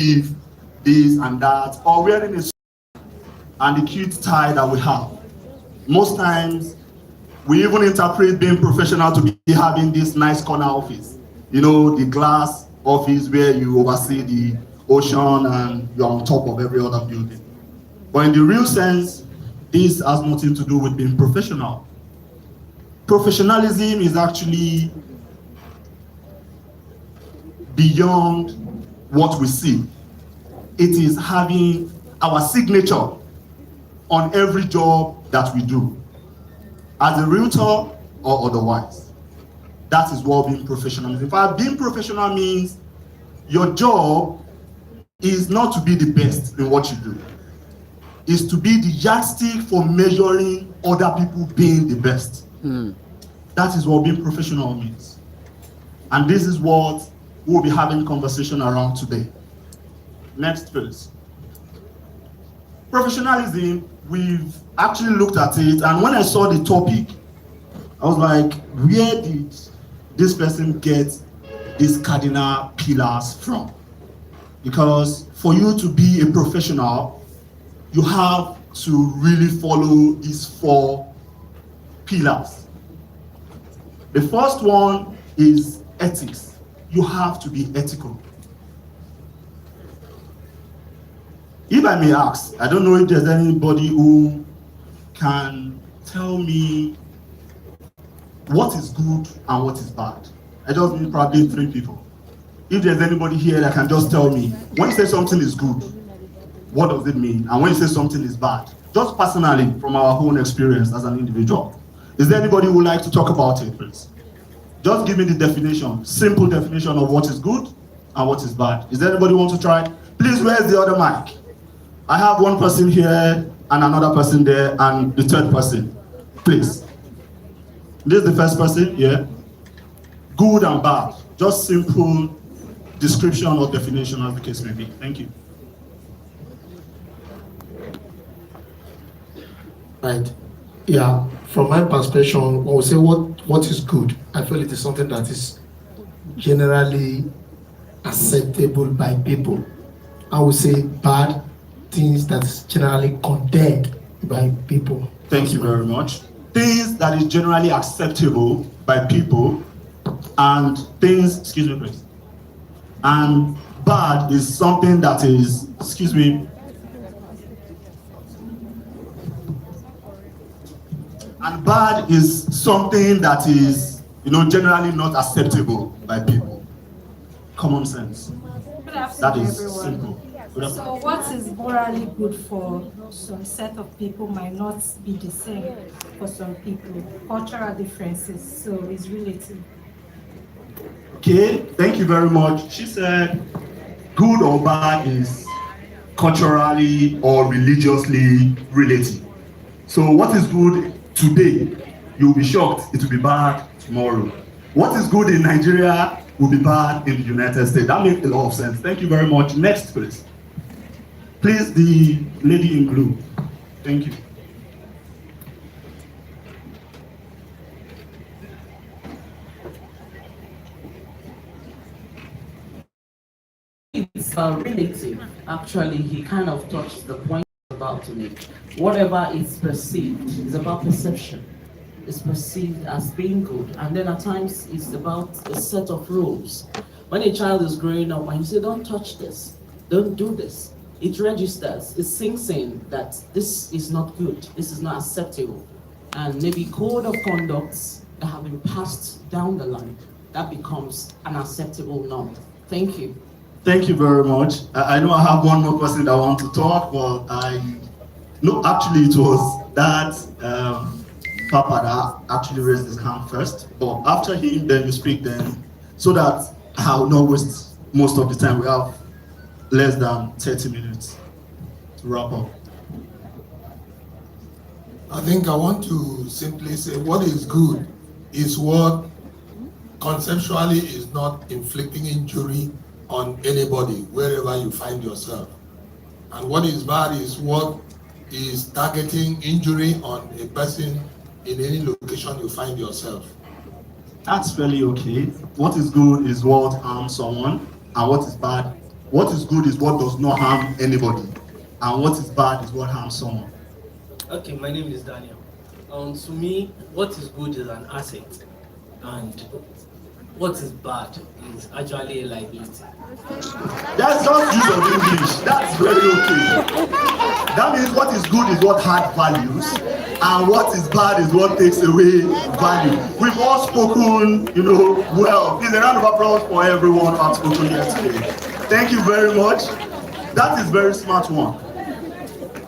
this and that, or wearing a suit and the cute tie that we have. Most times, we even interpret being professional to be having this nice corner office. You know, the glass office where you oversee the ocean and you're on top of every other building. But in the real sense, this has nothing to do with being professional. Professionalism is actually beyond what we see. It is having our signature on every job that we do, as a realtor or otherwise. That is what being professional means. In fact, being professional means your job is not to be the best in what you do. It's to be the yardstick for measuring other people being the best. That is what being professional means. And this is what we'll be having conversation around today. Next, please. Professionalism, we've actually looked at it, and when I saw the topic, I was like, where did this person get these cardinal pillars from? Because for you to be a professional, you have to really follow these 4 pillars. The first one is ethics. You have to be ethical. If I may ask, I don't know if there's anybody who can tell me what is good and what is bad. I just need probably 3 people. If there's anybody here that can just tell me, when you say something is good, what does it mean? And when you say something is bad, just personally from our own experience as an individual. Is there anybody who would like to talk about it, please? Just give me the definition, simple definition of what is good and what is bad. Is there anybody who wants to try? Please, where's the other mic? I have one person here and another person there and the third person. Please. This is the first person, yeah? Good and bad. Just simple description or definition as the case may be. Thank you. Right. Yeah, from my perspective, when we say what is good, I feel it is something that is generally acceptable by people. I would say bad things that is generally condemned by people. Thank you very much. Things that is generally acceptable by people, and things, excuse me please, and bad is something that is, excuse me, and bad is something that is, generally not acceptable by people. Common sense. Good afternoon, That is everyone. simple. So what is morally good for some set of people might not be the same for some people. Cultural differences, so it's relative. Okay, thank you very much. She said good or bad is culturally or religiously relative. So what is good today, you'll be shocked, it will be bad tomorrow. What is good in Nigeria will be bad in the United States. That makes a lot of sense. Thank you very much. Next, please. Please, the lady in blue. Thank you. It's relative. Actually, he kind of touched the point about to make. Whatever is perceived is about perception. It's perceived as being good, and then at times it's about a set of rules. When a child is growing up and you say, "Don't touch this, don't do this," it registers, it sinks in that this is not good, this is not acceptable, and maybe code of conducts that have been passed down the line, that becomes an acceptable norm. Thank you. Thank you very much. I know I have one more person that wants to talk, but actually it was that Papa that actually raised his hand first. But after him, then you speak then, so that I will not waste most of the time. We have less than 30 minutes to wrap up. I think I want to simply say what is good is what conceptually is not inflicting injury on anybody wherever you find yourself. And what is bad is what is targeting injury on a person in any location you find yourself. That's fairly okay. What is good is what harms someone, and what is bad What is good is what does not harm anybody, and what is bad is what harms someone. Okay, my name is Daniel. To me, what is good is an asset, and what is bad is actually a liability. That's just use of English. That's very okay. That means what is good is what had values, and what is bad is what takes away value. We've all spoken, well. Please, a round of applause for everyone who has spoken here today. Thank you very much. That is very smart one.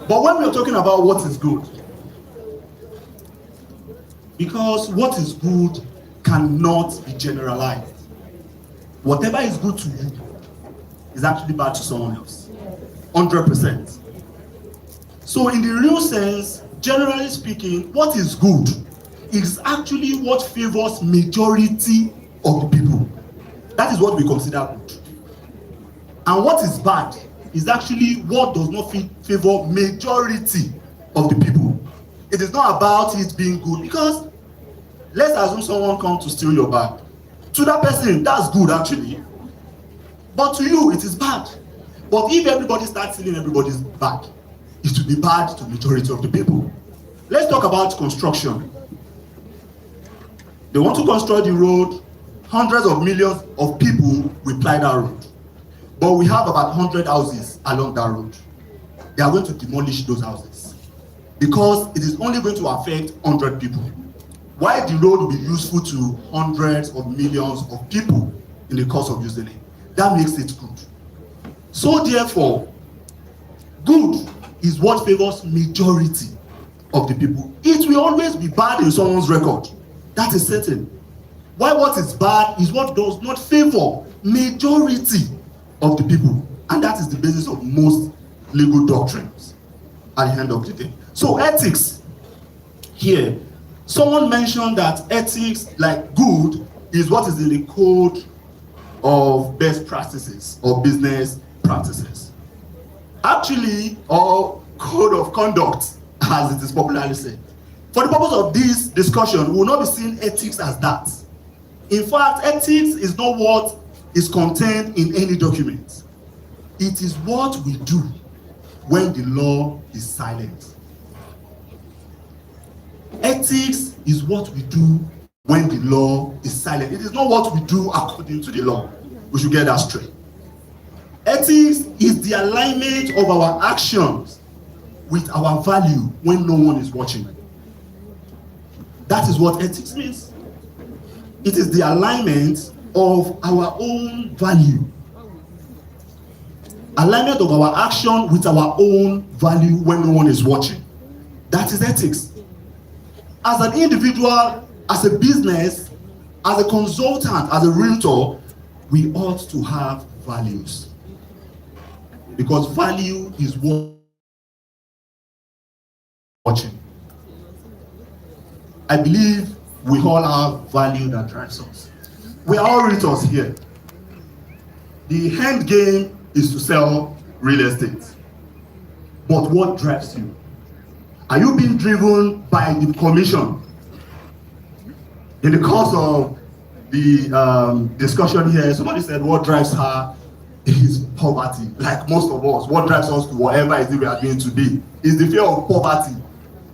But when we are talking about what is good, because what is good cannot be generalized. Whatever is good to you is actually bad to someone else. 100%. So in the real sense, generally speaking, what is good is actually what favors majority of the people. That is what we consider good. And what is bad is actually what does not favor majority of the people. It is not about it being good, because let's assume someone comes to steal your bag. To that person, that's good actually. But to you, it is bad. But if everybody starts stealing everybody's bag, it will be bad to the majority of the people. Let's talk about construction. They want to construct the road. Hundreds of millions of people will ply that road. But we have about 100 houses along that road. They are going to demolish those houses because it is only going to affect 100 people. Why the road will be useful to hundreds of millions of people in the course of using it. That makes it good. So therefore, good is what favors majority of the people. It will always be bad in someone's record. That is certain. Why what is bad is what does not favor majority of the people. And that is the basis of most legal doctrines at the end of the day. So ethics here. Someone mentioned that ethics, like good, is what is in the code of best practices or business practices. Actually, or code of conduct, as it is popularly said. For the purpose of this discussion, we will not be seeing ethics as that. In fact, ethics is not what is contained in any document. It is what we do when the law is silent. Ethics is what we do when the law is silent. It is not what we do according to the law. We should get that straight. Ethics is the alignment of our actions with our value when no one is watching. That is what ethics means. It is the alignment of our own value. Alignment of our action with our own value when no one is watching. That is ethics. As an individual, as a business, as a consultant, as a realtor, we ought to have values. Because value is what watching. I believe we all have value that drives us. We are all realtors here. The end game is to sell real estate. But what drives you? Are you being driven by the commission? In the course of the discussion here, somebody said what drives her is poverty. Like most of us, what drives us to whatever it is we are doing today is the fear of poverty.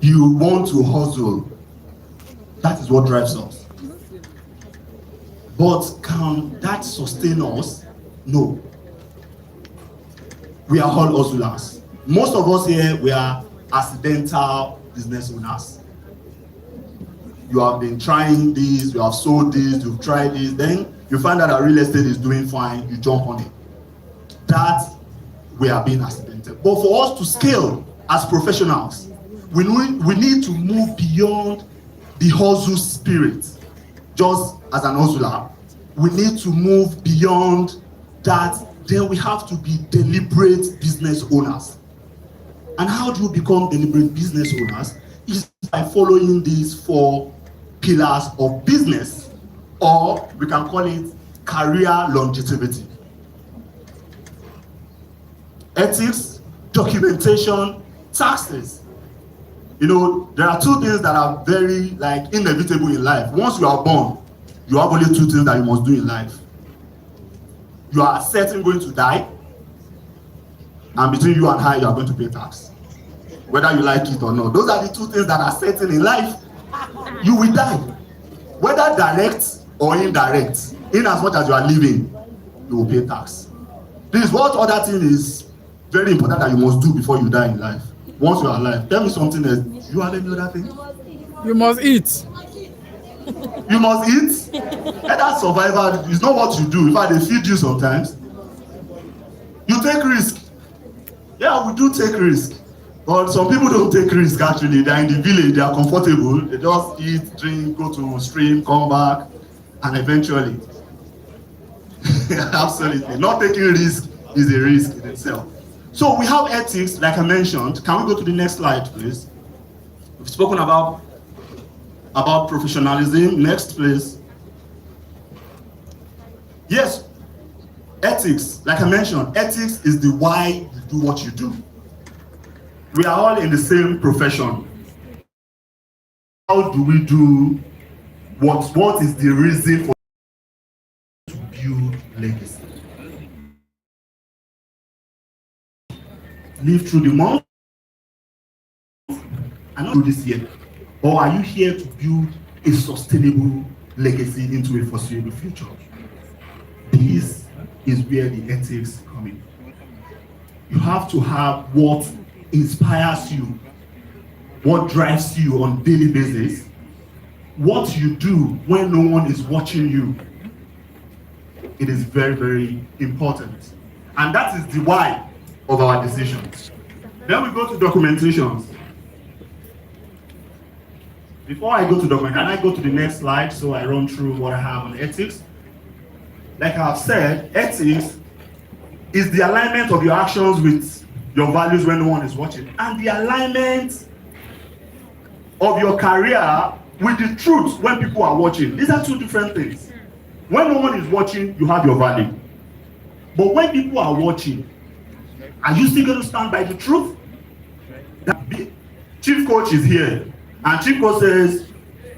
You want to hustle. That is what drives us. But can that sustain us? No. We are all hustlers. Most of us here, we are accidental business owners. You have been trying this, you have sold this, you've tried this, then you find out that real estate is doing fine, you jump on it. That we are being accidental. But for us to scale as professionals, we need to move beyond the hustle spirit. Just as an hustler, we need to move beyond that. Then we have to be deliberate business owners. And how do you become deliberate business owners? Is by following these 4 pillars of business, or we can call it career longevity. Ethics, documentation, taxes. There are 2 things that are very inevitable in life. Once you are born, you have only 2 things that you must do in life. You are certain going to die, and between you and her, you are going to pay tax. Whether you like it or not. Those are the two things that are certain in life. You will die. Whether direct or indirect, in as much as you are living, you will pay tax. This what other thing is very important that you must do before you die in life. Once you are alive, tell me something else. You have any other thing? You must eat. You must eat. And that survival is not what you do. In fact, they feed you sometimes. You take risk. Yeah, we do take risk. But some people don't take risk actually. They're in the village, they are comfortable. They just eat, drink, go to stream, come back, and eventually. Absolutely. Not taking risk is a risk in itself. So we have ethics, like I mentioned. Can we go to the next slide, please? We've spoken about professionalism. Next, please. Yes, ethics, like I mentioned, ethics is the why you do what you do. We are all in the same profession. How do we do what is the reason for to build legacy? Live through the month and not do this year. Or are you here to build a sustainable legacy into a foreseeable future? This is where the ethics come in. You have to have what inspires you, what drives you on a daily basis, what you do when no one is watching you. It is very, very important. And that is the why of our decisions. Then we go to documentations. Before I go to document, can I go to the next slide so I run through what I have on ethics? Like I've said, ethics is the alignment of your actions with your values when no one is watching, and the alignment of your career with the truth when people are watching. These are two different things. When no one is watching, you have your value. But when people are watching, are you still going to stand by the truth? Chief coach is here, and chief coach says,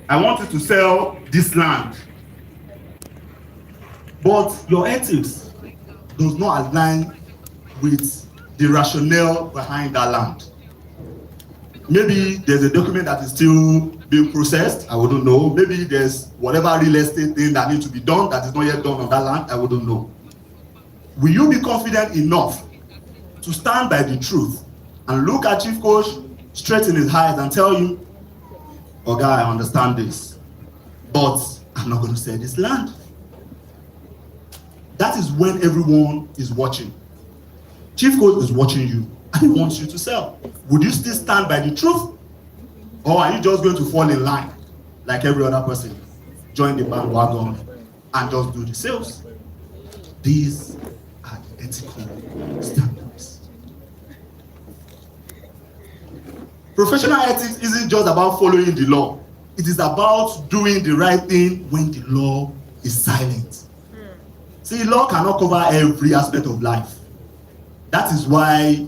I want you to sell this land. But your ethics does not align with the rationale behind that land. Maybe there's a document that is still being processed, I wouldn't know. Maybe there's whatever real estate thing that needs to be done that is not yet done on that land, I wouldn't know. Will you be confident enough to stand by the truth and look at Chief Coach straight in his eyes and tell him, Oga, I understand this, but I'm not going to sell this land? That is when everyone is watching. Chief Coach is watching you and he wants you to sell. Would you still stand by the truth? Or are you just going to fall in line like every other person? Join the bandwagon and just do the sales? These are the ethical standards. Professional ethics isn't just about following the law. It is about doing the right thing when the law is silent. See, law cannot cover every aspect of life. That is why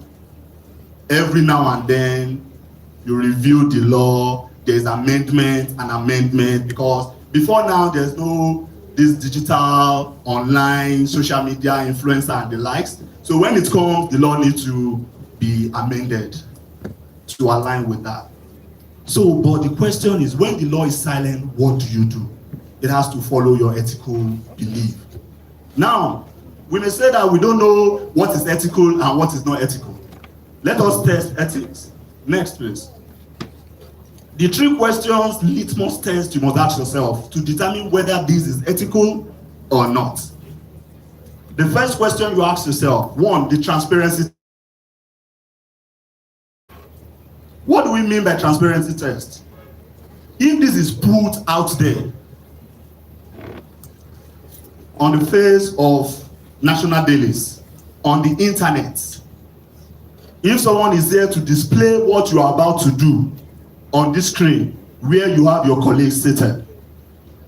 every now and then you review the law, there's amendment, because before now there's no this digital, online, social media influencer and the likes. So when it comes, the law needs to be amended to align with that. So, but the question is, when the law is silent, what do you do? It has to follow your ethical belief. Now, we may say that we don't know what is ethical and what is not ethical. Let us test ethics. Next, please. The 3 questions, litmus test you must ask yourself to determine whether this is ethical or not. The first question you ask yourself, 1, the transparency. What do we mean by transparency test? If this is put out there on the face of national dailies, on the internet, if someone is there to display what you are about to do on this screen where you have your colleagues seated,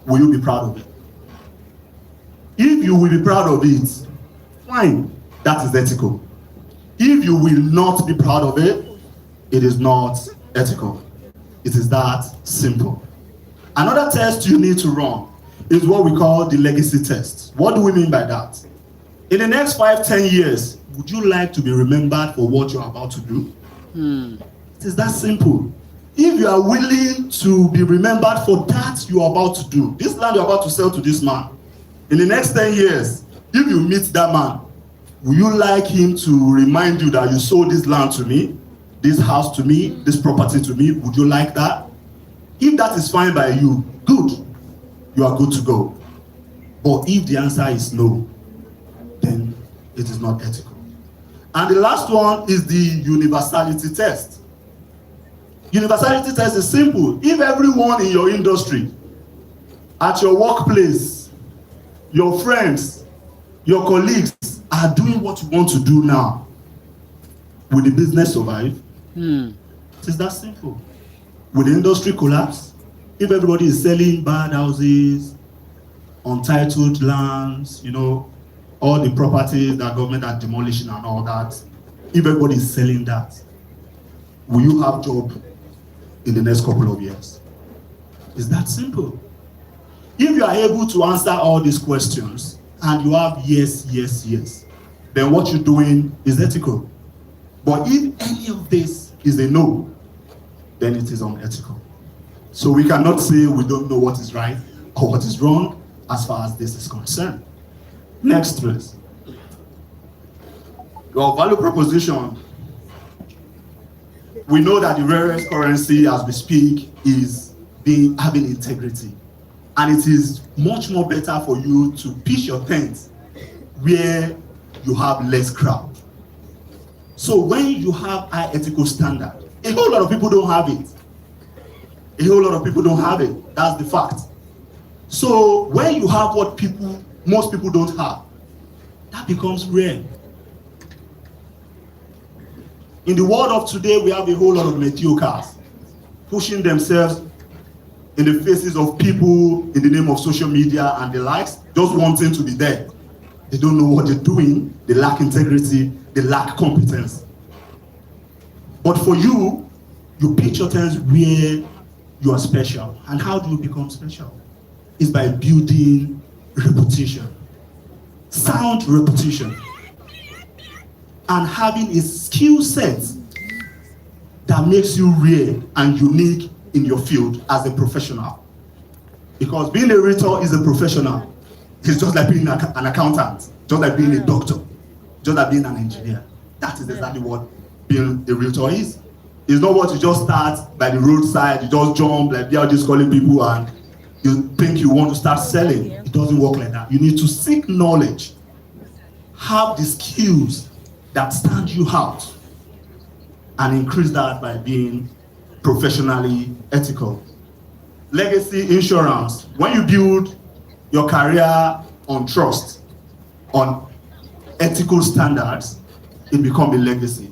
will you be proud of it? If you will be proud of it, fine, that is ethical. If you will not be proud of it, it is not ethical. It is that simple. Another test you need to run is what we call the legacy test. What do we mean by that? In the next 5-10 years, would you like to be remembered for what you're about to do? It is that simple. If you are willing to be remembered for that you are about to do, this land you're about to sell to this man, in the next 10 years, if you meet that man, will you like him to remind you that you sold this land to me, this house to me, this property to me? Would you like that? If that is fine by you, good. You are good to go. But if the answer is no, then it is not ethical. And the last one is the universality test. Universality test is simple. If everyone in your industry, at your workplace, your friends, your colleagues are doing what you want to do now, will the business survive? It is that simple. Will the industry collapse? If everybody is selling bad houses, untitled lands, all the properties that government are demolishing and all that, if everybody is selling that, will you have job in the next couple of years? It's that simple. If you are able to answer all these questions and you have yes, yes, yes, then what you're doing is ethical. But if any of this is a no, then it is unethical. So we cannot say we don't know what is right or what is wrong as far as this is concerned. Next, please. Your value proposition. We know that the rarest currency as we speak is having integrity. And it is much more better for you to pitch your tent where you have less crowd. So when you have high ethical standard, a whole lot of people don't have it. A whole lot of people don't have it. That's the fact. So when you have what most people don't have, that becomes rare. In the world of today, we have a whole lot of mediocres pushing themselves in the faces of people in the name of social media and the likes, just wanting to be there. They don't know what they're doing, they lack integrity, they lack competence. But for you, you pitch your tents where you are special. And how do you become special? It's by building reputation, sound reputation, and having a skill set that makes you rare and unique in your field as a professional. Because being a realtor is a professional. It's just like being an accountant, just like being a doctor, just like being an engineer. That is exactly what being a realtor is. It's not what you just start by the roadside, you just jump like they are just calling people and you think you want to start selling. It doesn't work like that. You need to seek knowledge, have the skills that stand you out, and increase that by being professionally ethical. Legacy insurance. When you build your career on trust, on ethical standards, it becomes a legacy.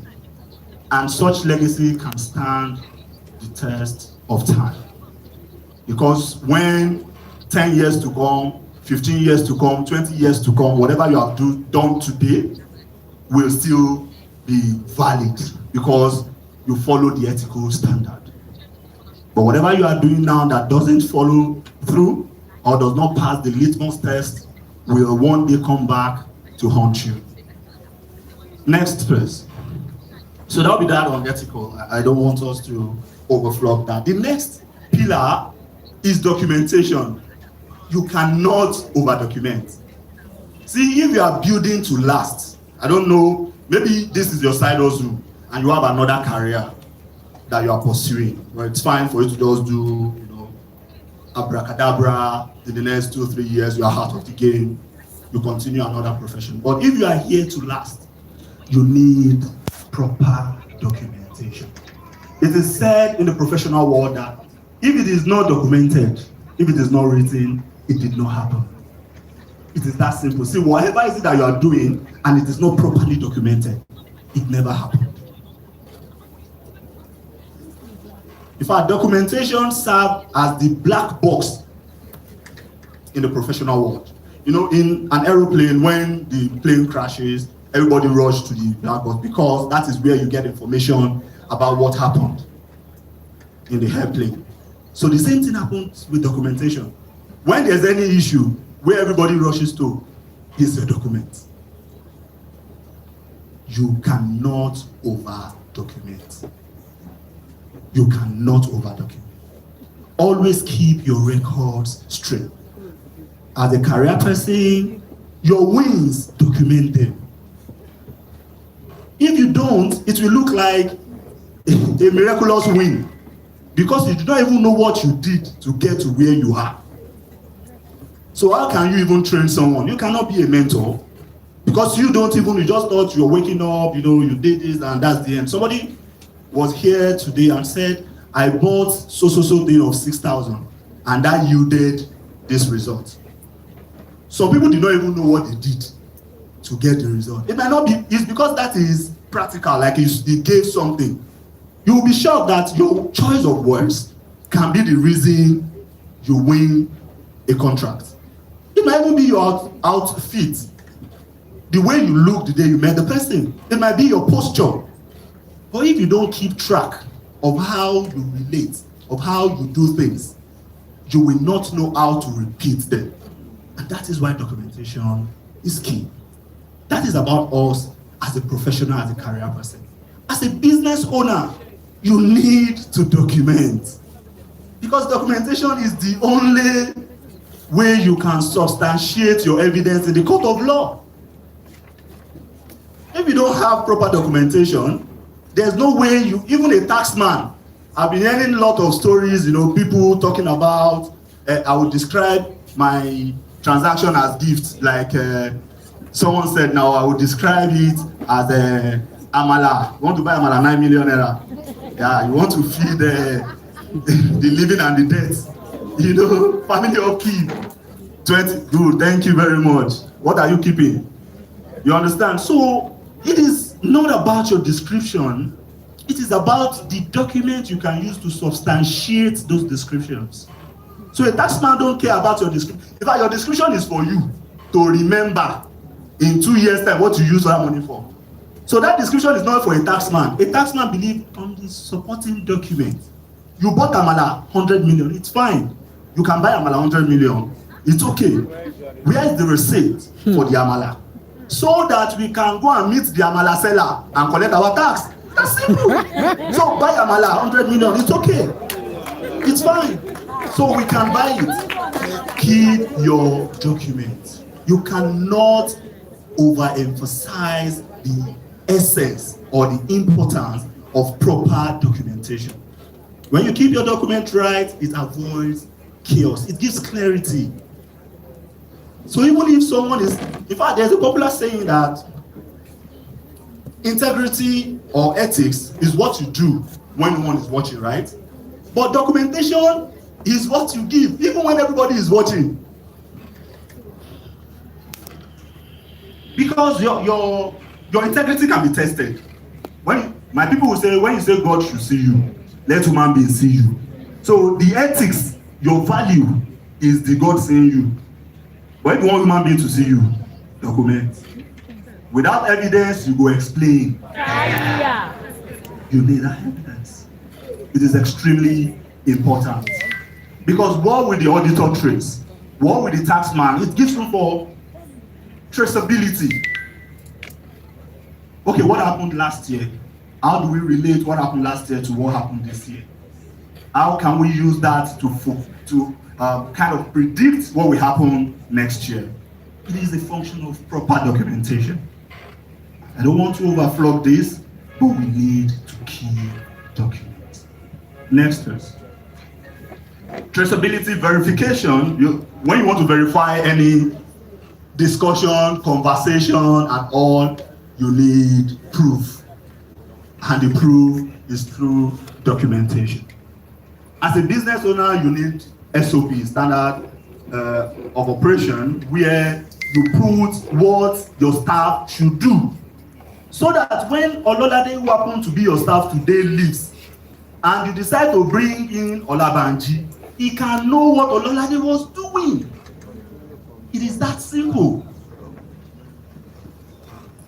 And such legacy can stand the test of time. Because when 10 years to come, 15 years to come, 20 years to come, whatever you have done today will still be valid because you follow the ethical standard. But whatever you are doing now that doesn't follow through or does not pass the litmus test will one day come back to haunt you. Next, please. So that'll be that on ethical. I don't want us to overflow that. The next pillar is documentation. You cannot over-document. See, if you are building to last, I don't know, maybe this is your side hustle and you have another career that you are pursuing. Well, it's fine for you to just do, abracadabra. In the next 2 or 3 years, you are out of the game. You continue another profession. But if you are here to last, you need proper documentation. It is said in the professional world that if it is not documented, if it is not written, it did not happen. It is that simple. See, whatever is it that you are doing and it is not properly documented, it never happened. In fact, documentation serves as the black box in the professional world. In an aeroplane, when the plane crashes, everybody rushes to the black box because that is where you get information about what happened in the airplane. So the same thing happens with documentation. When there's any issue, where everybody rushes to is the document. you cannot over-document. You cannot over-document. Always keep your records straight. As a career person, your wins, document them. If you don't, it will look like a miraculous win, because you do not even know what you did to get to where you are. So how can you even train someone? You cannot be a mentor, because you just thought you're waking up, you did this and that's the end. Somebody was here today and said, I bought so thing of 6,000 and that yielded this result. Some people did not even know what they did to get the result. It might not be, it's because that is practical, like it gave something. You will be shocked that your choice of words can be the reason you win a contract. It might even be your outfit, the way you look the day you met the person. It might be your posture. But if you don't keep track of how you relate, of how you do things, you will not know how to repeat them. And that is why documentation is key. That is about us as a professional, as a career person. As a business owner, you need to document. Because documentation is the only way you can substantiate your evidence in the court of law. If you don't have proper documentation, there's no way even a taxman, I've been hearing a lot of stories, people talking about, I would describe my transaction as gift, like someone said now, I would describe it as amala. You want to buy amala, 9 million naira. Yeah, you want to feed the living and the dead. Family upkeep. 20, good, thank you very much. What are you keeping? You understand? So it is not about your description. It is about the document you can use to substantiate those descriptions. So a taxman don't care about your description. In fact, your description is for you to remember in 2 years' time what you use that money for. So that description is not for a taxman. A taxman believes on the supporting document. You bought amala 100 million, it's fine. You can buy amala 100 million, it's okay. Where is the receipt for the amala? So that we can go and meet the amala seller and collect our tax. That's simple. So buy amala 100 million, it's okay. It's fine. So we can buy it. Keep your document. You cannot overemphasize the essence or the importance of proper documentation. When you keep your document right, it avoids chaos. It gives clarity. So even if someone is, in fact, there's a popular saying that integrity or ethics is what you do when no one is watching, right? But documentation is what you give, even when everybody is watching. Because your integrity can be tested. When my people will say, when you say God should see you, let human beings see you. So the ethics, your value is the God seeing you. But if you want human being to see you, document. Without evidence, you go explain. You need that evidence. It is extremely important. Because what will the auditor trace? What will the taxman? It gives room for traceability. Okay, what happened last year? How do we relate what happened last year to what happened this year? How can we use that to kind of predict what will happen next year? It is a function of proper documentation. I don't want to overflow this, but we need to keep documents. Next verse. Traceability verification. When you want to verify any discussion, conversation, and all, you need proof. And the proof is through documentation. As a business owner, you need SOP, standard of operation, where you put what your staff should do. So that when Ololade, who happen to be your staff today, leaves, and you decide to bring in Olabanji, he can know what Ololade was doing. It is that simple.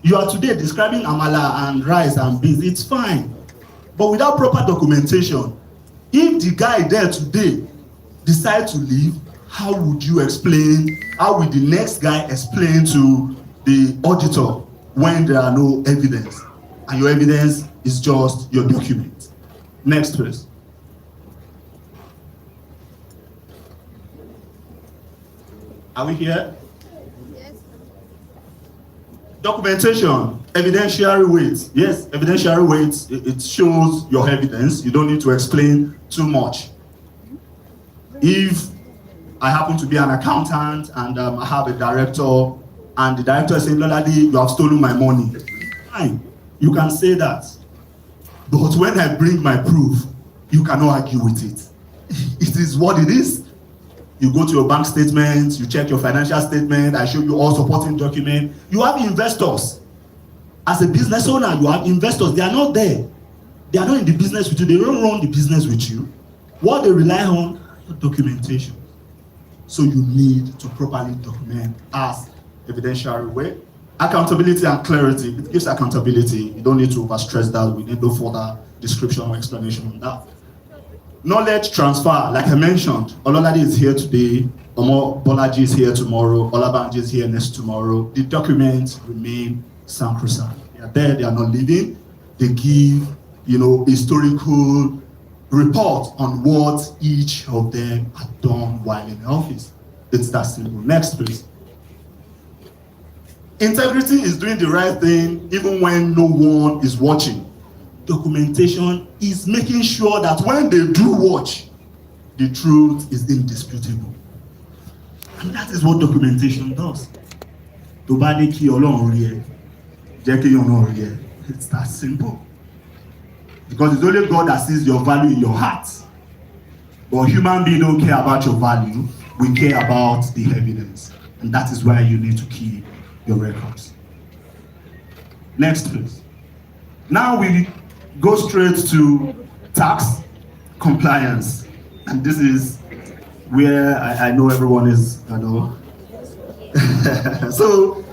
You are today describing amala and rice and beans, it's fine. But without proper documentation, if the guy there today decide to leave, how would you explain, how will the next guy explain to the auditor when there are no evidence, and your evidence is just your document. Next, please. Are we here? Documentation, evidentiary weight. Yes, evidentiary weight, it shows your evidence. You don't need to explain too much. If I happen to be an accountant and I have a director, and the director is saying, Loladi, you have stolen my money. Fine, you can say that. But when I bring my proof, you cannot argue with it. It is what it is. You go to your bank statement, you check your financial statement, I show you all supporting documents. You have investors. As a business owner, you have investors. They are not there. They are not in the business with you. They don't run the business with you. What they rely on is documentation. So you need to properly document as evidentiary way. Accountability and clarity. It gives accountability. You don't need to overstress that. We need no further description or explanation on that. Knowledge transfer, like I mentioned, Ololade is here today, Omo Bolaji is here tomorrow, Olabanji is here next tomorrow. The documents remain sacrosanct. They are there, they are not living. They give, historical report on what each of them had done while in office. It's that simple. Next, please. Integrity is doing the right thing even when no one is watching. Documentation is making sure that when they do watch, the truth is indisputable. And that is what documentation does. It's that simple. Because it's only God that sees your value in your heart. But human beings don't care about your value. We care about the evidence. And that is why you need to keep your records. Next, please. Now we go straight to tax compliance. And this is where I know everyone is, So,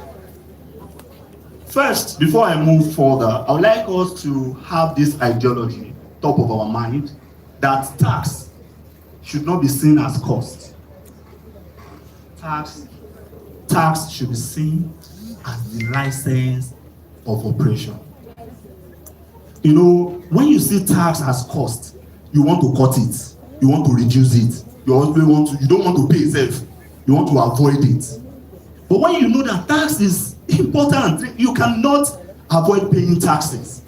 first, before I move further, I would like us to have this ideology top of our mind that tax should not be seen as cost. Tax should be seen as the license of operation. When you see tax as cost, you want to cut it, you want to reduce it, you don't want to pay itself, you want to avoid it. But when you know that tax is important, you cannot avoid paying taxes,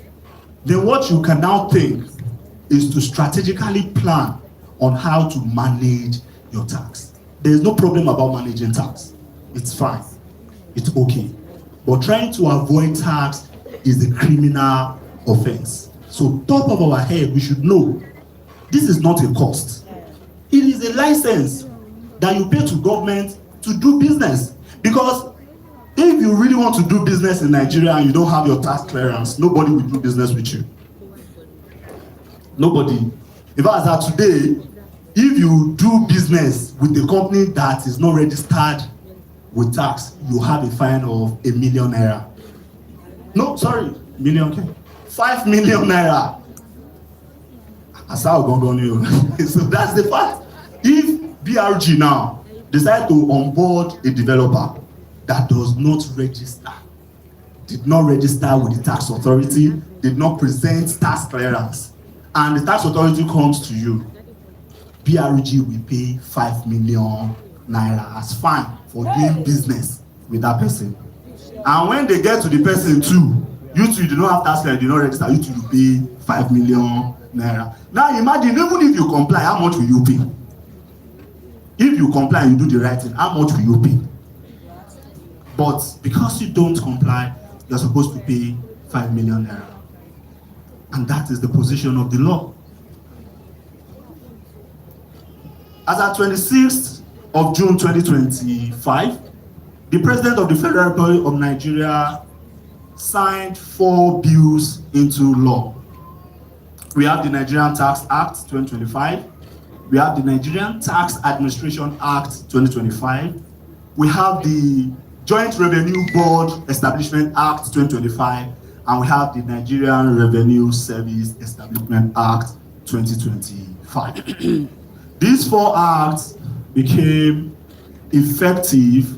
then what you can now think is to strategically plan on how to manage your tax. There is no problem about managing tax. It's fine. It's okay. But trying to avoid tax is a criminal offense. So top of our head, we should know this is not a cost. It is a license that you pay to government to do business. Because if you really want to do business in Nigeria and you don't have your tax clearance, nobody will do business with you. Nobody. In fact, as of today, if you do business with a company that is not registered with tax, you have a fine of ₦1 million. No, sorry, million. 5 million naira. So that's the fact. If BRG now decide to onboard a developer that does not register, did not register with the tax authority, did not present tax clearance, and the tax authority comes to you, BRG will pay 5 million naira as fine for doing business with that person. And when they get to the person too, you two do not have tax clearance, you do not register, you two will pay 5 million naira. Now imagine, even if you comply, how much will you pay? If you comply and you do the right thing, how much will you pay? But because you don't comply, you're supposed to pay 5 million naira. And that is the position of the law. As at 26th of June 2025, the President of the Federal Republic of Nigeria signed 4 bills into law. We have the Nigerian Tax Act 2025. We have the Nigerian Tax Administration Act 2025. We have the Joint Revenue Board Establishment Act 2025. And we have the Nigerian Revenue Service Establishment Act 2025. These 4 acts became effective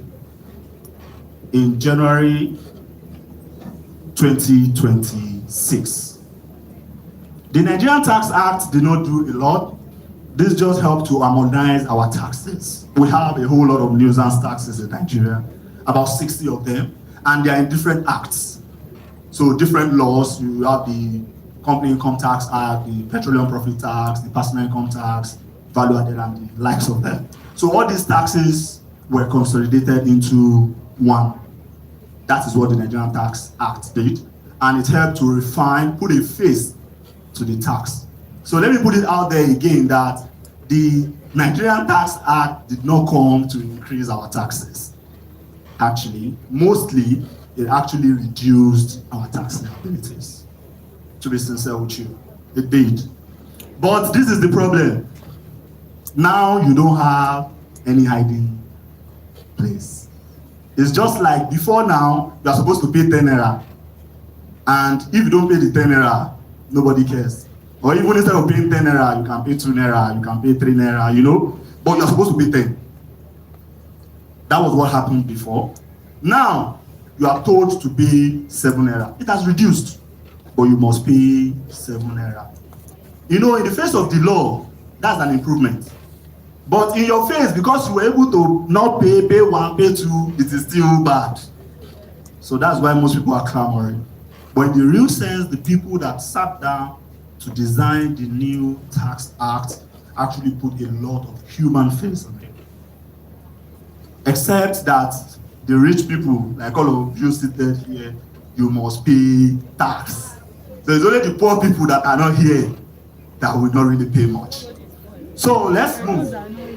in January 2026. The Nigerian Tax Act did not do a lot. This just helped to harmonize our taxes. We have a whole lot of nuisance taxes in Nigeria, about 60 of them, and they are in different acts. So different laws, you have the Company Income Tax Act, the Petroleum Profit Tax, the Personal Income Tax, Value Added, and the likes of them. So all these taxes were consolidated into one. That is what the Nigerian Tax Act did, and it helped to refine, put a face to the tax. So let me put it out there again that the Nigerian Tax Act did not come to increase our taxes. Actually, mostly, it actually reduced our tax liabilities. To be sincere with you, it did. But this is the problem. Now you don't have any hiding place. It's just like before now, you are supposed to pay 10 naira. And if you don't pay the 10 naira, nobody cares. Or even instead of paying 10 naira, you can pay 2 naira, you can pay 3 naira, you know? But you're supposed to pay 10. That was what happened before. Now, you are told to pay 7 naira. It has reduced, but you must pay 7 naira. You know, in the face of the law, that's an improvement. But in your face, because you were able to not pay 1, pay 2, it is still bad. So that's why most people are clamoring. But in the real sense, the people that sat down to design the new tax act actually put a lot of human face on it. Except that the rich people, like all of you seated here, you must pay tax. So it's only the poor people that are not here that will not really pay much. So let's move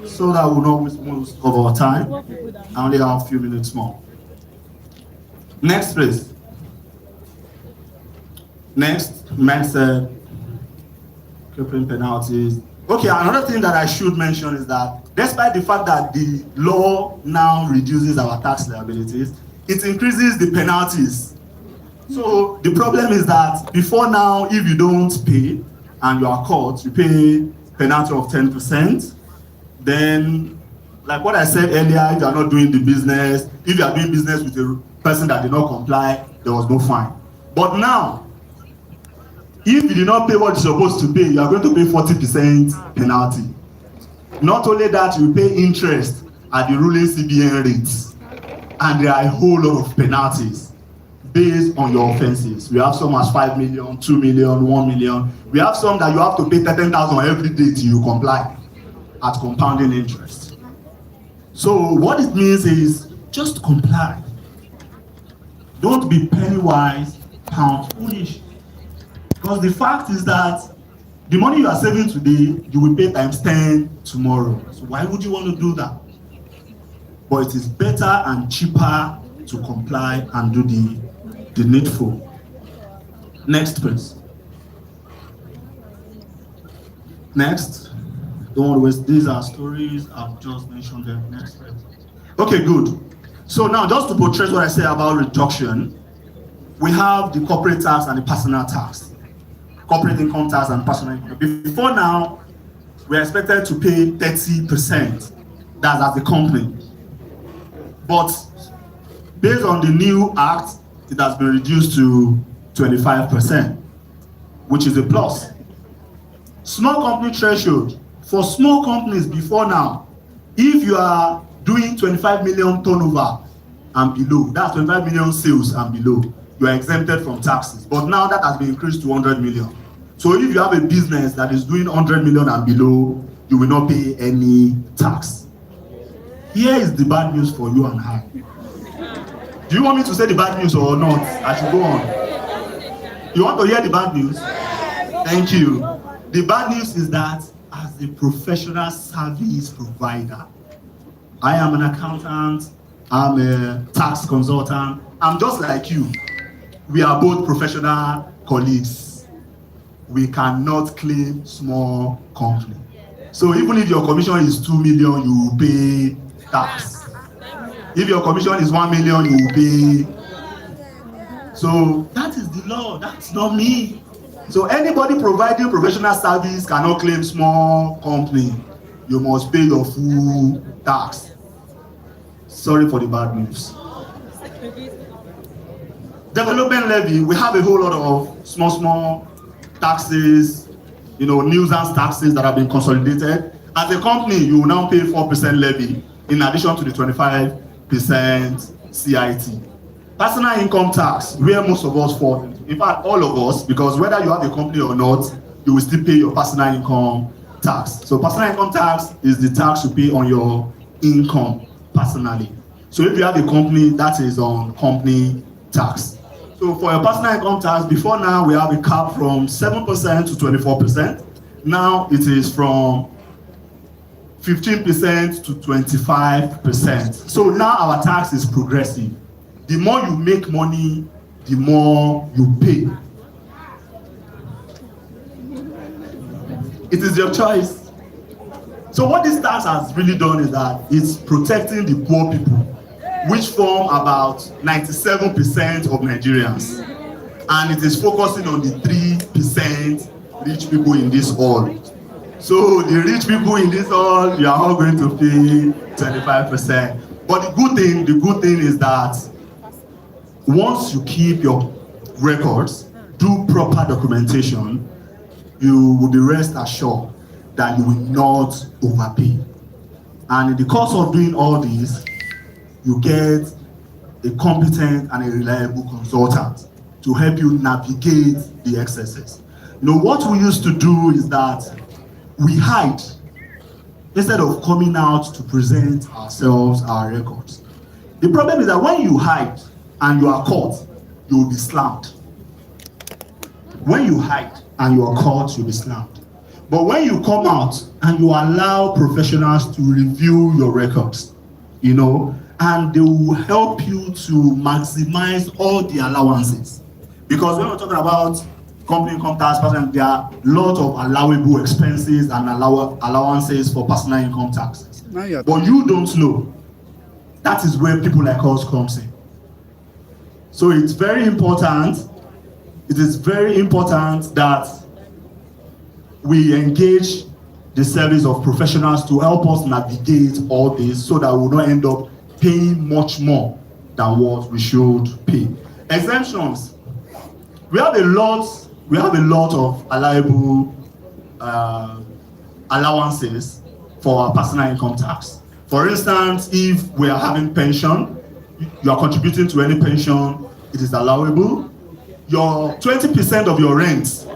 so that we'll not waste most of our time. I only have a few minutes more. Next, please. Next, mindset, crippling penalties. Okay, another thing that I should mention is that despite the fact that the law now reduces our tax liabilities, it increases the penalties. So the problem is that before now, if you don't pay and you are caught, you pay penalty of 10%. Then, like what I said earlier, if you are not doing the business, if you are doing business with a person that did not comply, there was no fine. But now, if you did not pay what you're supposed to pay, you are going to pay 40% penalty. Not only that, you pay interest at the ruling CBN rates. And there are a whole lot of penalties based on your offenses. We have some as 5 million, 2 million, 1 million. We have some that you have to pay 13,000 every day till you comply at compounding interest. So what it means is just comply. Don't be penny wise, pound foolish. Because the fact is that the money you are saving today, you will pay times 10 tomorrow. So why would you want to do that? But it is better and cheaper to comply and do the needful. Next, please. Next. Don't want to waste. These are stories. I've just mentioned them. Next, please. Okay, good. So now, just to portray what I say about reduction, we have the corporate tax and the personal tax. Corporate income tax and personal income. Before now, we are expected to pay 30%. That's as a company. But based on the new act, it has been reduced to 25%, which is a plus. Small company threshold. For small companies before now, if you are doing 25 million turnover and below, that's 25 million sales and below, you are exempted from taxes. But now that has been increased to 100 million. So if you have a business that is doing 100 million and below, you will not pay any tax. Here is the bad news for you and I. Do you want me to say the bad news or not? I should go on. You want to hear the bad news? Thank you. The bad news is that as a professional service provider, I am an accountant, I'm a tax consultant, I'm just like you. We are both professional colleagues. We cannot claim small company. So even if your commission is 2 million, you will pay tax. If your commission is 1 million, you will pay. So that is the law, that's not me. So anybody providing professional service cannot claim small company. You must pay your full tax. Sorry for the bad news. Development levy, we have a whole lot of small taxes, nuisance taxes that have been consolidated. As a company, you will now pay 4% levy in addition to the 25% CIT. Personal income tax, where most of us fall. In fact, all of us, because whether you have a company or not, you will still pay your personal income tax. So personal income tax is the tax you pay on your income personally. So if you have a company, that is on company tax. So for your personal income tax, before now we have a cap from 7% to 24%. Now it is from 15% to 25%. So now our tax is progressive. The more you make money, the more you pay. It is your choice. So what this tax has really done is that it's protecting the poor people, which form about 97% of Nigerians. And it is focusing on the 3% rich people in this hall. So the rich people in this hall, you are all going to pay 25%. But the good thing is that once you keep your records, do proper documentation, you will be rest assured that you will not overpay. And in the course of doing all this, you get a competent and a reliable consultant to help you navigate the excesses. What we used to do is that we hide instead of coming out to present ourselves, our records. The problem is that when you hide and you are caught, you will be slammed. When you hide and you are caught, you'll be slammed. But when you come out and you allow professionals to review your records, and they will help you to maximize all the allowances. Because when we're talking about company income tax, there are a lot of allowable expenses and allowances for personal income taxes. But you don't know. That is where people like us comes in. So it's very important. It is very important that we engage the service of professionals to help us navigate all this so that we will not end up paying much more than what we should pay. Exemptions. We have a lot of allowable allowances for our personal income tax. For instance, if we are having pension, you are contributing to any pension, it is allowable. Your 20% of your rent,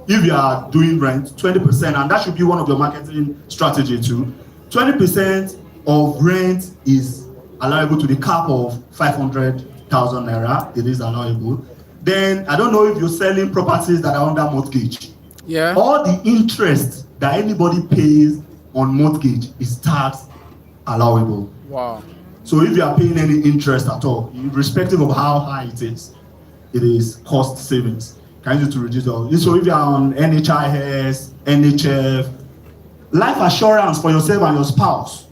if you are doing rent, 20%, and that should be one of your marketing strategy too. 20% of rent is allowable to the cap of 500,000 naira. It is allowable. Then I don't know if you're selling properties that are under mortgage. Yeah. All the interest that anybody pays on mortgage is tax allowable. Wow. So if you are paying any interest at all, irrespective of how high it is cost savings. Can you to reduce all. So if you are on NHIS, NHF, life assurance for yourself and your spouse,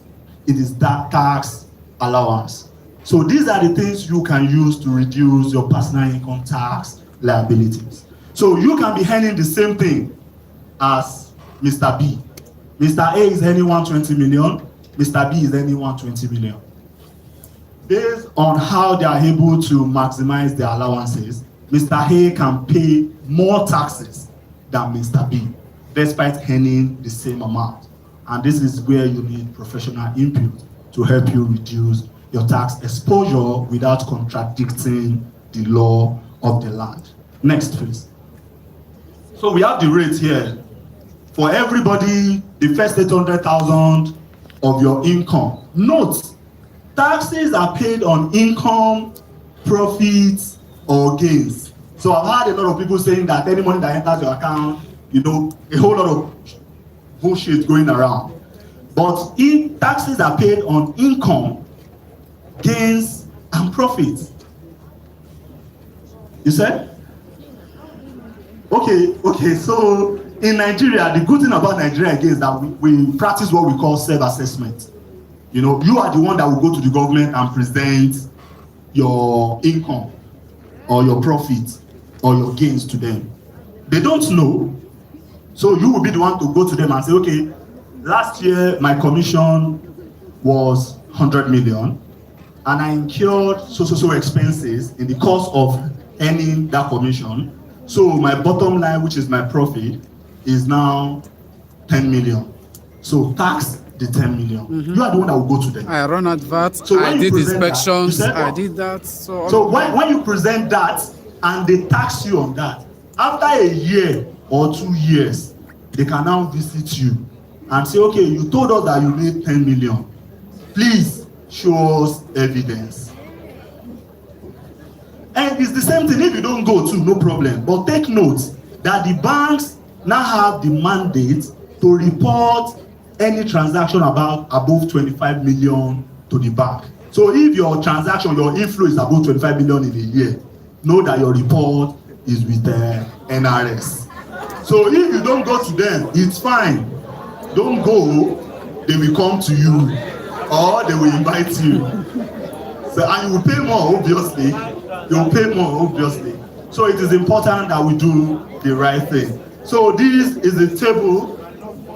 it is that tax allowance. So these are the things you can use to reduce your personal income tax liabilities. So you can be earning the same thing as Mr. B. Mr. A is earning 120 million, Mr. B is earning 120 million. Based on how they are able to maximize their allowances, Mr. A can pay more taxes than Mr. B, despite earning the same amount. And this is where you need professional input to help you reduce your tax exposure without contradicting the law of the land. Next, please. So we have the rate here. For everybody, the first 800,000 of your income. Note, taxes are paid on income, profits, or gains. So I've heard a lot of people saying that any money that enters your account, a whole lot of bullshit going around. But if taxes are paid on income, gains, and profits. You said? Okay, so in Nigeria, the good thing about Nigeria again is that we practice what we call self-assessment. You are the one that will go to the government and present your income or your profit or your gains to them. They don't know, so you will be the one to go to them and say, okay, last year my commission was 100 million. and I incurred so expenses in the course of earning that commission. So my bottom line, which is my profit, is now 10 million. So tax the 10 million. You are the one that will go to them. I run adverts, So I when you did present that, inspections, you said I what? did that. So when you present that and they tax you on that, after a year or 2 years, they can now visit you and say, okay, you told us that you made 10 million. Please show us evidence. And it's the same thing if you don't go to, no problem. But take note that the banks now have the mandate to report any transaction above 25 million to the bank. So if your transaction, your inflow is above 25 million in a year, know that your report is with the NRS. So if you don't go to them, it's fine. Don't go, they will come to you or they will invite you. So, and you will pay more, obviously. You will pay more, obviously. So it is important that we do the right thing. So this is the table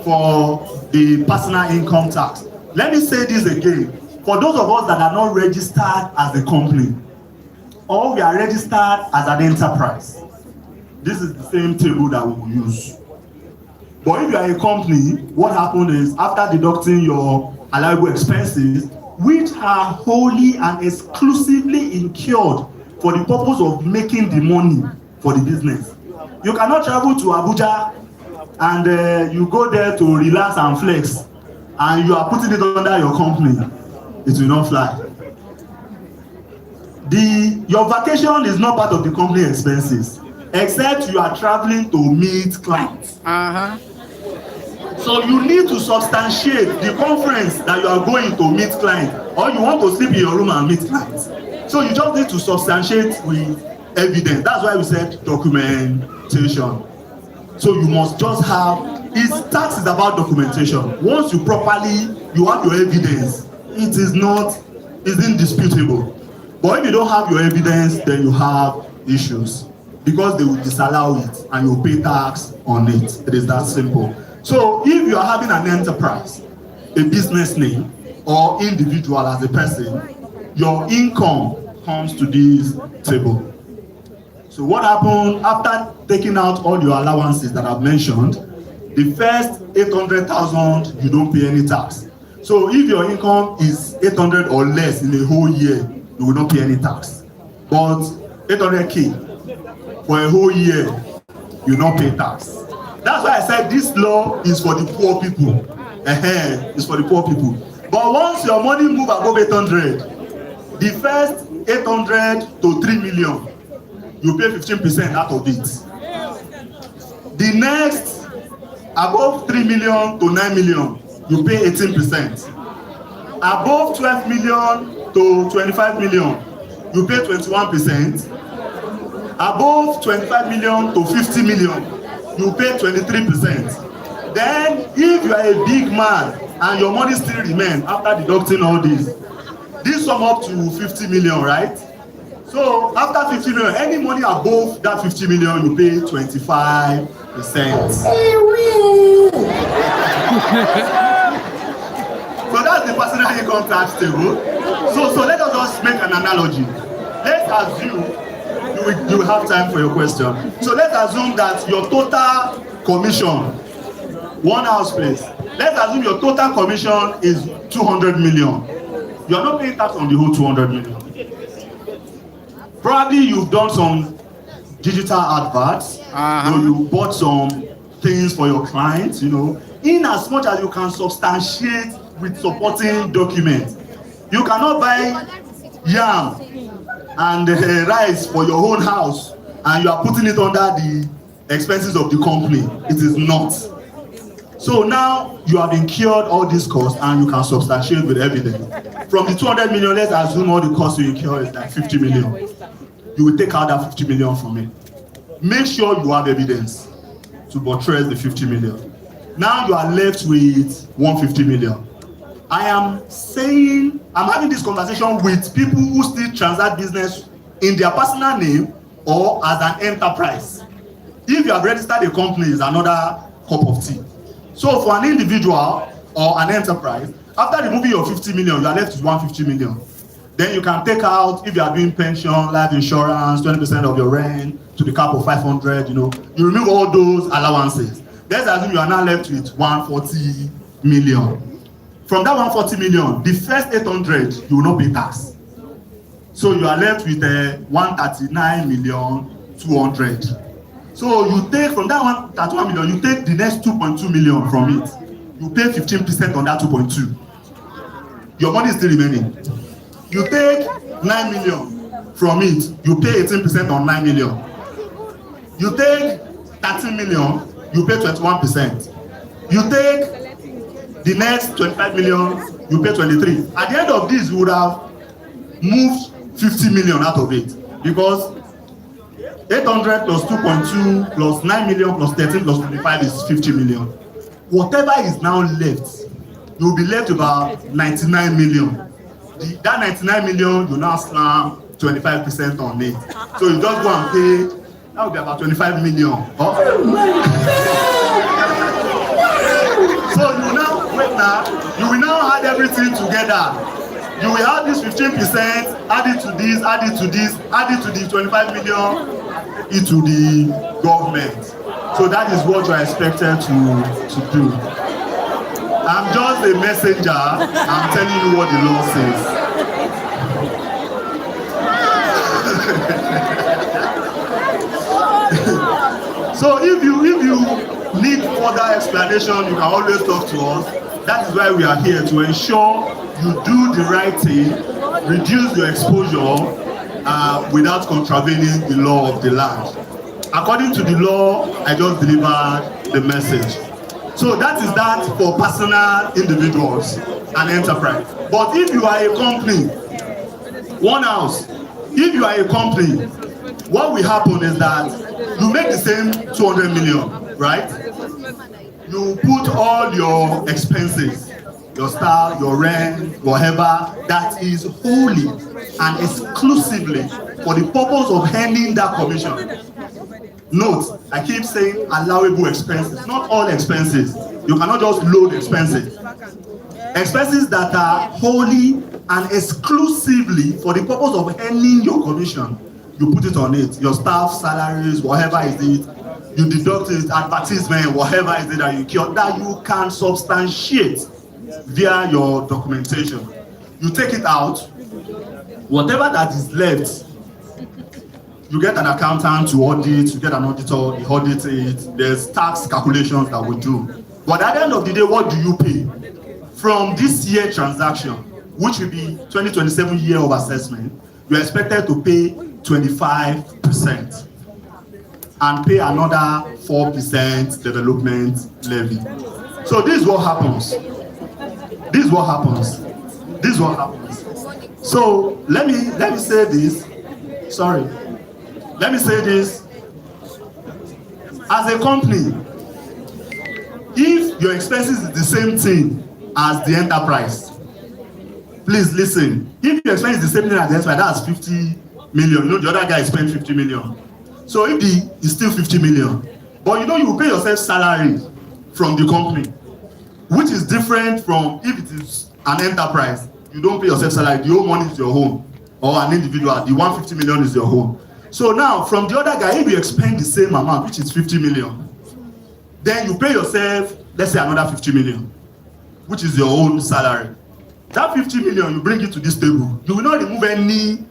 for the personal income tax. Let me say this again. For those of us that are not registered as a company, or we are registered as an enterprise, this is the same table that we will use. But if you are a company, what happens is after deducting your allowable expenses, which are wholly and exclusively incurred for the purpose of making the money for the business. You cannot travel to Abuja and you go there to relax and flex and you are putting it under your company. It will not fly. Your vacation is not part of the company expenses, except you are traveling to meet clients. So you need to substantiate the conference that you are going to meet clients, or you want to sleep in your room and meet clients. So you just need to substantiate with evidence. That's why we said documentation. So you must just have, tax is about documentation. Once you have your evidence, it's indisputable. But if you don't have your evidence, then you have issues because they will disallow it and you pay tax on it. It is that simple. So if you are having an enterprise, a business name, or individual as a person, your income comes to this table. So what happened after taking out all your allowances that I've mentioned? The first 800,000, you don't pay any tax. So if your income is 800 or less in a whole year, you will not pay any tax. But 800K for a whole year, you will not pay tax. That's why I said this law is for the poor people. It's for the poor people. But once your money move above 800, the first 800 to 3 million, you pay 15% out of it. The next, above 3 million to 9 million, you pay 18%. Above 12 million to 25 million, you pay 21%. Above 25 million to 50 million, you pay 23%. Then, if you are a big man and your money still remain after deducting all this sum up to 50 million, right? So after 50 million, any money above that 50 million, you pay 25%. So that's the personal income tax table. So let us just make an analogy. Let's assume you will have time for your question. So let's assume that your total commission, one house place, let's assume your total commission is 200 million. You are not paying tax on the whole 200 million. Probably you've done some digital adverts, you bought some things for your clients, in as much as you can substantiate with supporting documents. You cannot buy yam and rice for your own house and you are putting it under the expenses of the company. It is not. So now you have incurred all these costs and you can substantiate with evidence. From the 200 million, let's assume all the costs you incur is like 50 million. You will take out that 50 million from it. Make sure you have evidence to buttress the 50 million. Now you are left with 150 million. I'm having this conversation with people who still transact business in their personal name or as an enterprise. If you have registered a company, is another cup of tea. So for an individual or an enterprise, after removing your 50 million, you are left with 150 million. Then you can take out, if you are doing pension, life insurance, 20% of your rent to the cap of 500, you remove all those allowances. Let's assume you are now left with 140 million. From that 140 million, the first 800, you will not pay tax. So you are left with 139 million 200. So you take from that 131 million, you take the next 2.2 million from it. You pay 15% on that 2.2. Your money is still remaining. You take 9 million from it, you pay 18% on 9 million. You take 13 million, you pay 21%. You take the next 25 million, you pay 23. At the end of this, you would have moved 50 million out of it, because 800 plus 2.2 plus 9 million plus 13 plus 25 is 50 million. Whatever is now left, you will be left about 99 million. That 99 million, you now slam 25% on it. So you just go and pay, that will be about 25 million. Oh. So you will now add everything together. You will add this 15%, add it to this, add it to this, add it to the 25 million into the government. So that is what you are expected to do. I'm just a messenger. I'm telling you what the law says. So if you need further explanation, you can always talk to us. That is why we are here, to ensure you do the right thing, reduce your exposure without contravening the law of the land. According to the law, I just delivered the message. So that is that for personal individuals and enterprise. But if you are a company, one house, if you are a company, what will happen is that you make the same 200 million, right? You put all your expenses, your staff, your rent, whatever, that is wholly and exclusively for the purpose of earning that commission. Note, I keep saying allowable expenses, not all expenses. You cannot just load expenses. Expenses that are wholly and exclusively for the purpose of earning your commission, you put it on it. Your staff salaries, whatever is it, you deduct it, advertisement, whatever is it that you cure, that you can substantiate via your documentation. You take it out, whatever that is left, you get an accountant to audit, you get an auditor, he audits it, there's tax calculations that we do. But at the end of the day, what do you pay? From this year transaction, which will be 2027 year of assessment, you're expected to pay 25% and pay another 4% development levy. So this is what happens. This is what happens. This is what happens. So let me say this. Sorry. Let me say this. As a company, if your expenses is the same thing as the enterprise, please listen. If your expense is the same thing as the enterprise, that's 50 million. The other guy spent 50 million. So if it's still 50 million, but you pay yourself salary from the company, which is different from if it is an enterprise. You don't pay yourself salary. The whole money is your own, or an individual. The 150 million is your own. So now, from the other guy, if you expend the same amount, which is 50 million, then you pay yourself, let's say, another 50 million, which is your own salary. That 50 million, you bring it to this table. You will not remove any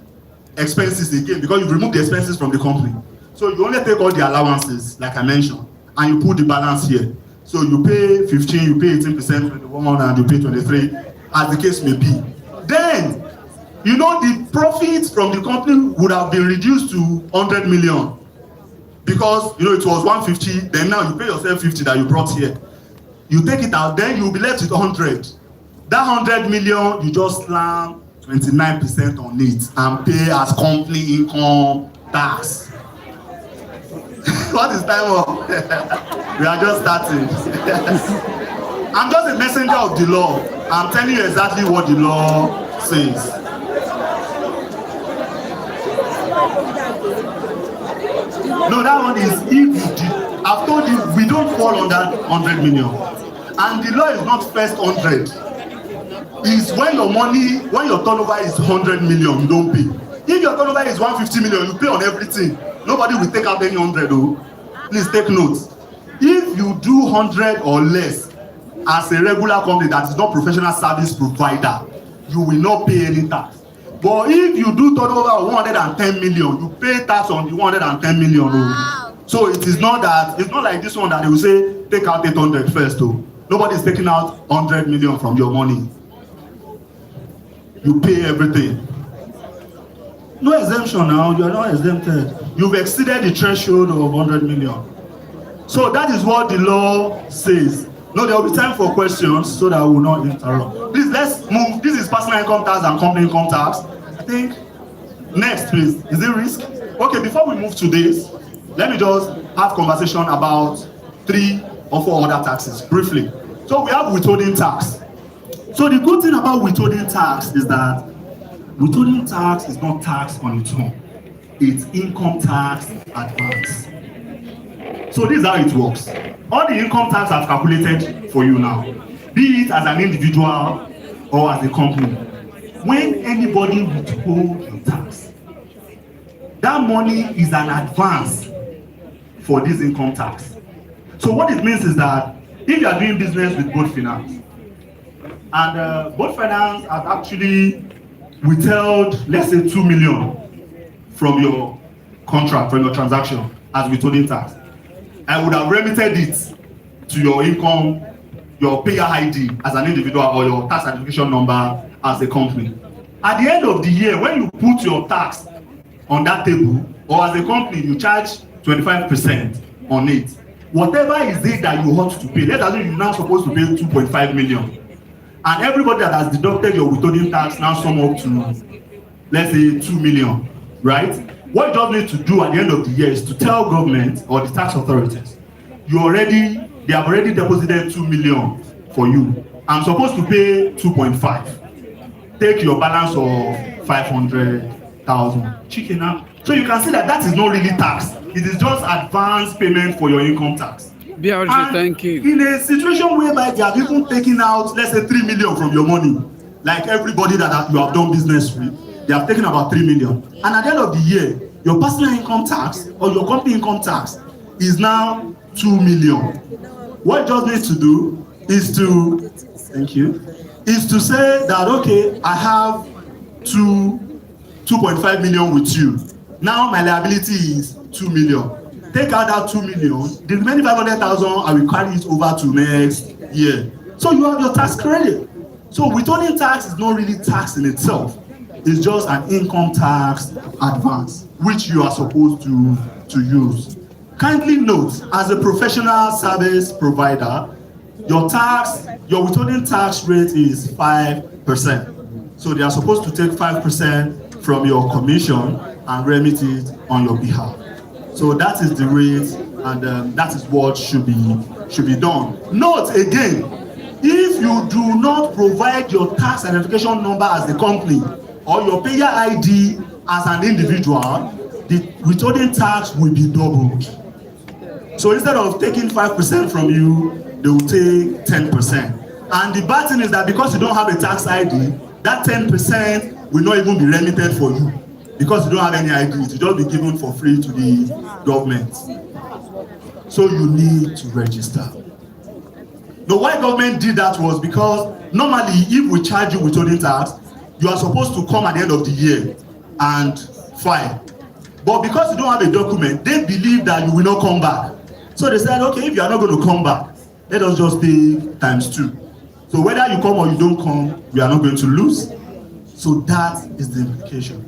expenses again, because you've removed the expenses from the company. So you only take all the allowances, like I mentioned, and you put the balance here. So you pay 15, you pay 18%, 21, and you pay 23, as the case may be. Then, the profits from the company would have been reduced to 100 million. Because, it was 150, then now you pay yourself 50 that you brought here. You take it out, then you'll be left with 100. That 100 million, you just slam 29% on it and pay as company income tax. What is time up? We are just starting. I'm just a messenger of the law. I'm telling you exactly what the law says. No, that one is if you did. I've told you, we don't fall under 100 million. And the law is not first 100. is when your turnover is 100 million, you don't pay. If your turnover is 150 million, you pay on everything. Nobody will take out any 100 though. Please take note. If you do 100 or less as a regular company that is not professional service provider, you will not pay any tax. But if you do turnover of 110 million, you pay tax on the 110 million. Wow. So it is not that, it's not like this one that they will say take out 800 first. Nobody is taking out 100 million from your money. You pay everything. No exemption now, you are not exempted. You've exceeded the threshold of 100 million. So that is what the law says. No, there will be time for questions so that we will not interrupt. Please, let's move. This is personal income tax and company income tax. I think, next please, is it risk? Okay, before we move to this, let me just have conversation about 3 or 4 other taxes, briefly. So we have withholding tax. So the good thing about withholding tax is that withholding tax is not tax on its own. It's income tax advance. So this is how it works. All the income tax I've calculated for you now, be it as an individual or as a company. When anybody withholds your tax, that money is an advance for this income tax. So what it means is that if you are doing business with both finance, and both finance has actually withheld, let's say 2 million from your contract, from your transaction as withholding tax, I would have remitted it to your income, your payer ID as an individual or your tax identification number as a company. At the end of the year, when you put your tax on that table, or as a company, you charge 25% on it. Whatever is it that you ought to pay, let's assume you're now supposed to pay 2.5 million. And everybody that has deducted your withholding tax now sum up to, let's say, 2 million, right? What you just need to do at the end of the year is to tell government or the tax authorities, they have already deposited 2 million for you. I'm supposed to pay 2.5. Take your balance of 500,000. Chicken out. So you can see that is not really tax. It is just advance payment for your income tax. BRG, thank you. In a situation whereby they have even taken out, let's say 3 million from your money, like everybody that you have done business with, they have taken about 3 million. And at the end of the year, your personal income tax or your company income tax is now 2 million. What you just need to do is to, thank you, is to say that, okay, I have 2.5 million with you. Now my liability is 2 million. Take out that 2 million, the remaining 500,000, I will carry it over to next year. So you have your tax credit. So withholding tax is not really tax in itself. It's just an income tax advance, which you are supposed to use. Kindly note, as a professional service provider, your withholding tax rate is 5%. So they are supposed to take 5% from your commission and remit it on your behalf. So that is the rate, and that is what should be done. Note again, if you do not provide your tax identification number as a company or your payer ID as an individual, the withholding tax will be doubled. So instead of taking 5% from you, they will take 10%. And the bad thing is that because you don't have a tax ID, that 10% will not even be remitted for you. Because you don't have any ID, it will just be given for free to the government. So you need to register. The why government did that was because normally if we charge you withholding tax, you are supposed to come at the end of the year and file. But because you don't have a document, they believe that you will not come back. So they said, okay, if you are not going to come back, let us just pay ×2. So whether you come or you don't come, we are not going to lose. So that is the implication.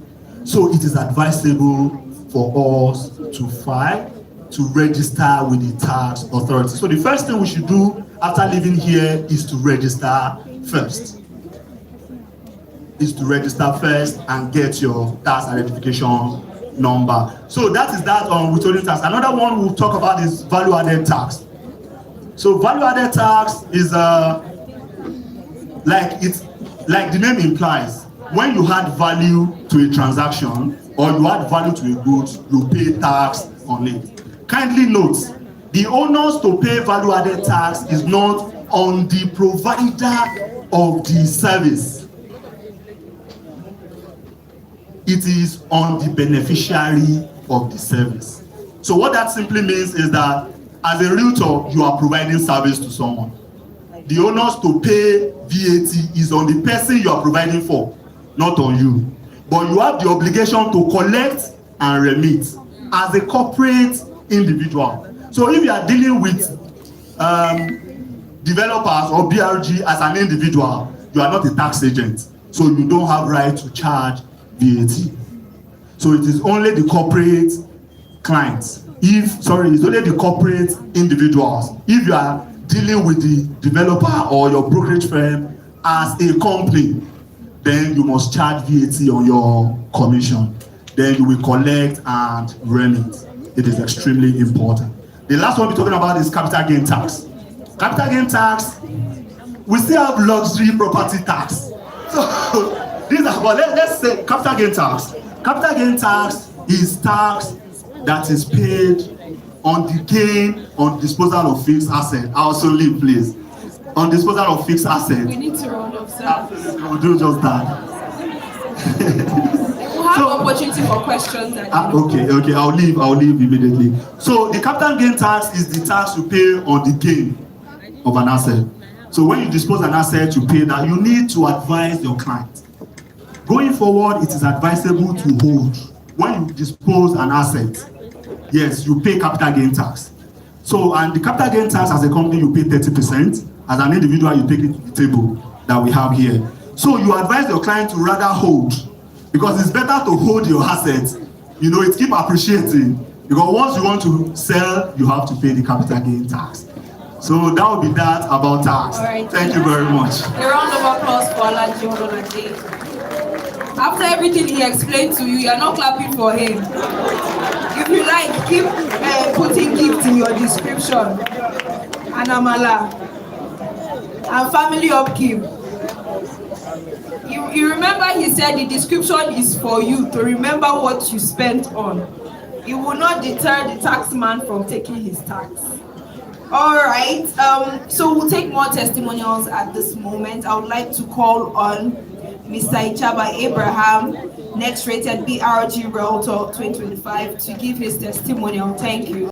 So it is advisable for us to file, to register with the tax authority. So the first thing we should do after leaving here is to register first. Is to register first and get your tax identification number. So that is that on withholding tax. Another one we'll talk about is value-added tax. So value-added tax is like the name implies, when you add value to a transaction or you add value to a good, you pay tax on it. Kindly note, the onus to pay value-added tax is not on the provider of the service, it is on the beneficiary of the service. So what that simply means is that as a realtor, you are providing service to someone. The onus to pay VAT is on the person you are providing for, not on you. But you have the obligation to collect and remit as a corporate individual. So if you are dealing with developers or BRG as an individual, you are not a tax agent. So you don't have right to charge VAT. So it is only the corporate clients. It's only the corporate individuals. If you are dealing with the developer or your brokerage firm as a company, then you must charge VAT on your commission. Then you will collect and remit. It is extremely important. The last one we're talking about is capital gain tax. Capital gain tax, we still have luxury property tax. So these are, well, let's say capital gain tax. Capital gain tax is tax that is paid on the gain on disposal of fixed asset. I also leave, please. On disposal of fixed asset. We need to round up, sir. We'll do just that. We'll have opportunity for questions. Okay, I'll leave immediately. So the capital gain tax is the tax you pay on the gain of an asset. So when you dispose an asset, you pay that. You need to advise your client. Going forward, it is advisable to hold. When you dispose an asset, yes, you pay capital gain tax. So, and the capital gain tax as a company, you pay 30%. As an individual, you take it to the table that we have here. So you advise your client to rather hold, because it's better to hold your assets. You know, it keeps appreciating, because once you want to sell, you have to pay the capital gain tax. So that would be that about tax. All right. Thank you very much. A round of applause for Alaji Ololade. After everything he explained to you, you're not clapping for him. If you like, keep putting gifts in your description. Anamala. And family upkeep. You remember he said the description is for you to remember what you spent on. It will not deter the taxman from taking his tax. All right, so we'll take more testimonials at this moment. I would like to call on Mr. Ichaba Abraham, next rated BRG Realtor 2025, to give his testimonial. Thank you.